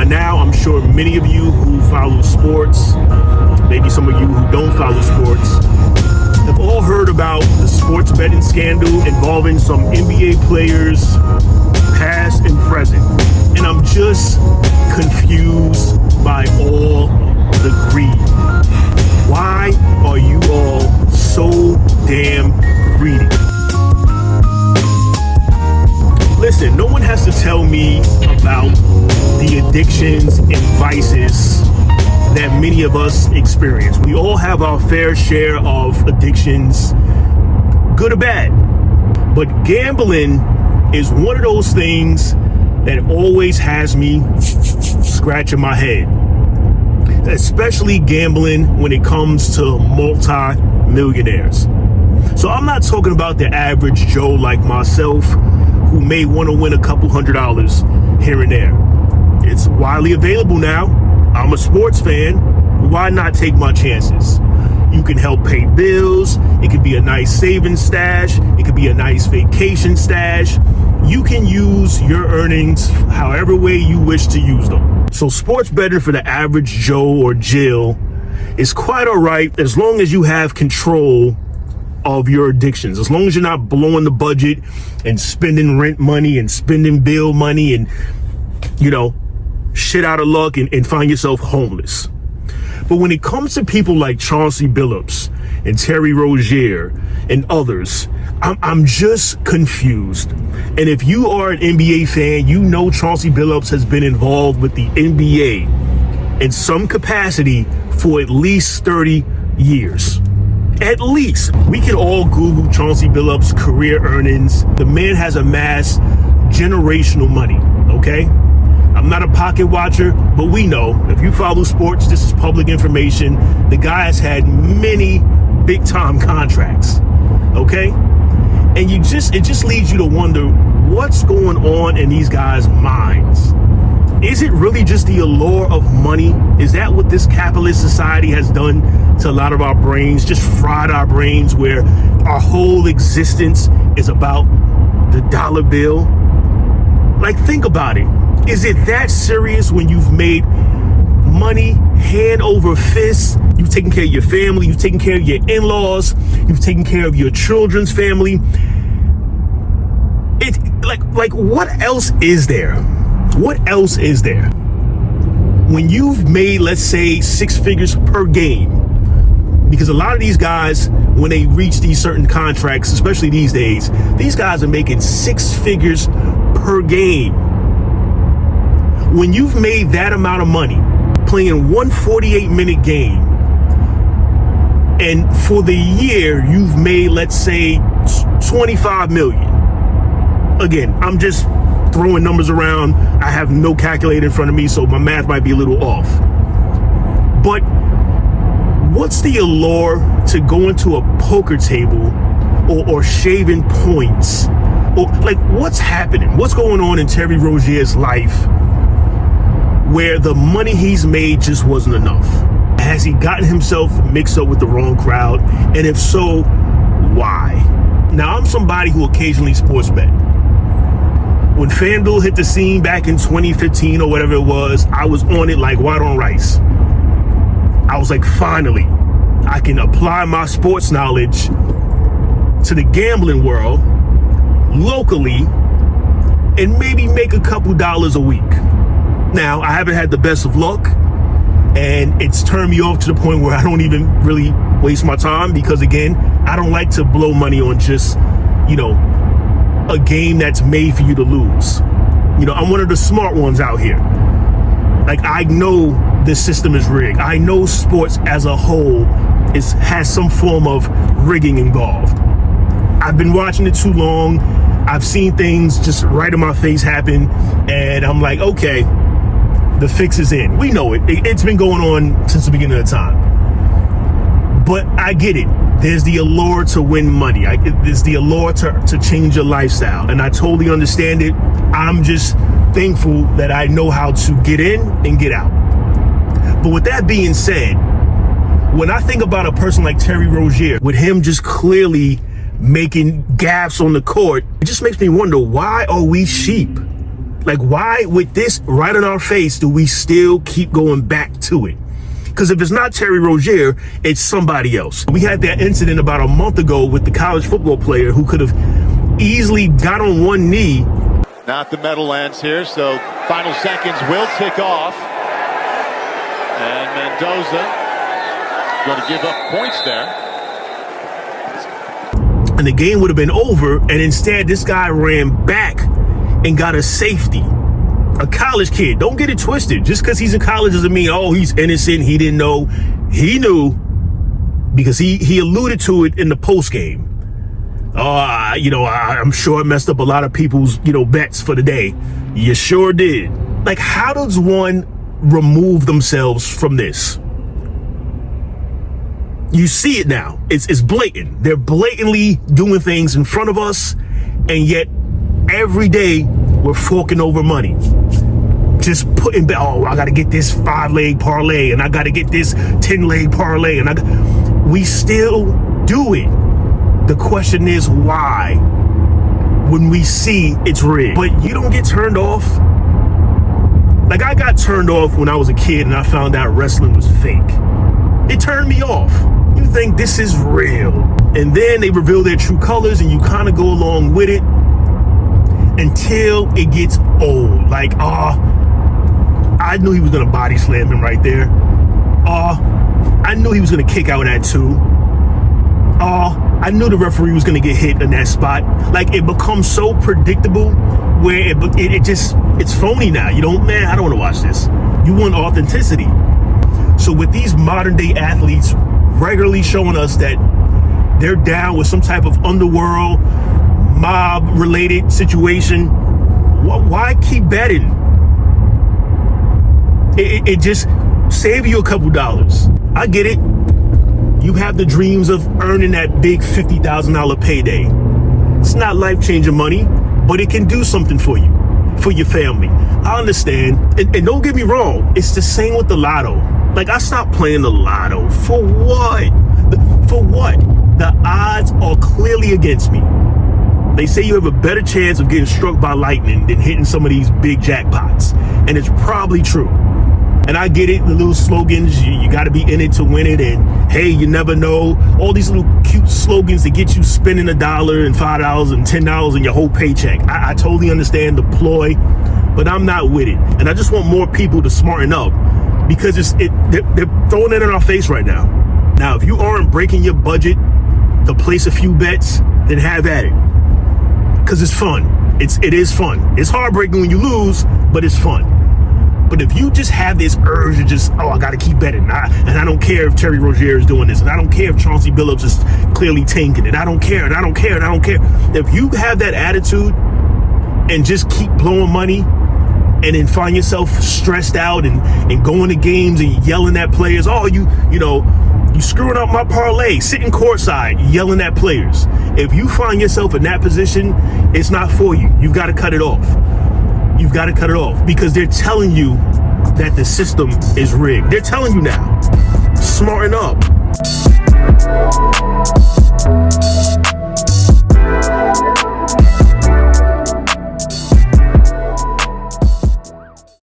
By now, I'm sure many of you who follow sports, maybe some of you who don't follow sports, have all heard about the sports betting scandal involving some NBA players, past and present. And I'm just confused by all the greed. Why are you all so damn greedy? Listen, no one has to tell me about the addictions and vices that many of us experience. We all have our fair share of addictions, good or bad. But gambling is one of those things that always has me scratching my head. Especially gambling when it comes to multi-millionaires. So I'm not talking about the average Joe like myself who may want to win a couple $100s here and there. It's widely available now. I'm a sports fan. Why not take my chances? You can help pay bills. It could be a nice savings stash. It could be a nice vacation stash. You can use your earnings however way you wish to use them. So sports betting for the average Joe or Jill is quite all right as long as you have control of your addictions, as long as you're not blowing the budget and spending rent money and spending bill money and, shit out of luck and find yourself homeless. But when it comes to people like Chauncey Billups and Terry Rozier and others, I'm just confused. And if you are an NBA fan, you know Chauncey Billups has been involved with the NBA in some capacity for at least 30 years. At least. We can all Google Chauncey Billups' career earnings. The man has amassed generational money, okay? I'm not a pocket watcher, but we know, if you follow sports, this is public information. The guy has had many big time contracts, okay? And it just leads you to wonder what's going on in these guys' minds. Is it really just the allure of money? Is that what this capitalist society has done to a lot of our brains? Just fried our brains where our whole existence is about the dollar bill? Like, think about it. Is it that serious when you've made money hand over fist? You've taken care of your family. You've taken care of your in-laws. You've taken care of your children's family. It like what else is there? What else is there? When you've made, let's say, 6 figures per game, because a lot of these guys, when they reach these certain contracts, especially these days, these guys are making 6 figures per game. When you've made that amount of money playing one 48-minute game, and for the year you've made, let's say, 25 million. Again, I'm just throwing numbers around. I have no calculator in front of me, so my math might be a little off. But what's the allure to go into a poker table or shaving points? Or like, what's happening? What's going on in Terry Rozier's life where the money he's made just wasn't enough? Has he gotten himself mixed up with the wrong crowd? And if so, why? Now, I'm somebody who occasionally sports bet. When FanDuel hit the scene back in 2015 or whatever it was, I was on it like white on rice. I was like, finally, I can apply my sports knowledge to the gambling world locally and maybe make a couple dollars a week. Now, I haven't had the best of luck, and it's turned me off to the point where I don't even really waste my time because, again, I don't like to blow money on just, a game that's made for you to lose. I'm one of the smart ones out here. Like, I know this system is rigged. I know sports as a whole has some form of rigging involved. I've been watching it too long. I've seen things just right in my face happen, and I'm like, okay, the fix is in. We know it. It's been going on since the beginning of the time. But I get it. There's the allure to win money. There's the allure to change your lifestyle. And I totally understand it. I'm just thankful that I know how to get in and get out. But with that being said, when I think about a person like Terry Rozier, with him just clearly making gaffes on the court, it just makes me wonder, why are we sheep? Like, why with this right in our face do we still keep going back to it? Because if it's not Terry Rozier, it's somebody else. We had that incident about a month ago with the college football player who could have easily got on one knee. Now at the Meadowlands here, so final seconds will tick off. And Mendoza going to give up points there. And the game would have been over, and instead this guy ran back and got a safety. A college kid. Don't get it twisted. Just because he's in college doesn't mean, oh, he's innocent. He didn't know. He knew because he alluded to it in the post game. I'm sure I messed up a lot of people's, bets for the day. You sure did. Like, how does one remove themselves from this? You see it now. It's blatant. They're blatantly doing things in front of us, and yet every day we're forking over money. Just putting back, I got to get this 5-leg parlay, and I got to get this 10-leg parlay, and we still do it. The question is why when we see it's rigged. But you don't get turned off. Like, I got turned off when I was a kid and I found out wrestling was fake. It turned me off. You think this is real. And then they reveal their true colors and you kind of go along with it until it gets old. Like, I knew he was going to body slam him right there. I knew he was going to kick out at 2. I knew the referee was going to get hit in that spot. Like, it becomes so predictable where it's phony now. I don't want to watch this. You want authenticity. So with these modern day athletes regularly showing us that they're down with some type of underworld, mob related situation, why keep betting? It just save you a couple dollars. I get it. You have the dreams of earning that big $50,000 payday. It's not life-changing money, but it can do something for you, for your family. I understand. And don't get me wrong, it's the same with the lotto. Like, I stopped playing the lotto. For what? For what? The odds are clearly against me. They say you have a better chance of getting struck by lightning than hitting some of these big jackpots. And it's probably true. And I get it, the little slogans, you got to be in it to win it, and hey, you never know. All these little cute slogans that get you spending $1 and $5 and $10 in your whole paycheck. I totally understand the ploy, but I'm not with it. And I just want more people to smarten up because they're throwing it in our face right now. Now, if you aren't breaking your budget to place a few bets, then have at it. Because it's fun. It is fun. It's heartbreaking when you lose, but it's fun. But if you just have this urge to just, I got to keep betting, and I don't care if Terry Rozier is doing this, and I don't care if Chauncey Billups is clearly tanking it, I don't care, and I don't care, and I don't care. If you have that attitude and just keep blowing money and then find yourself stressed out and going to games and yelling at players, you screwing up my parlay, sitting courtside, yelling at players. If you find yourself in that position, it's not for you. You've got to cut it off. You've got to cut it off because they're telling you that the system is rigged. They're telling you now. Smarten up.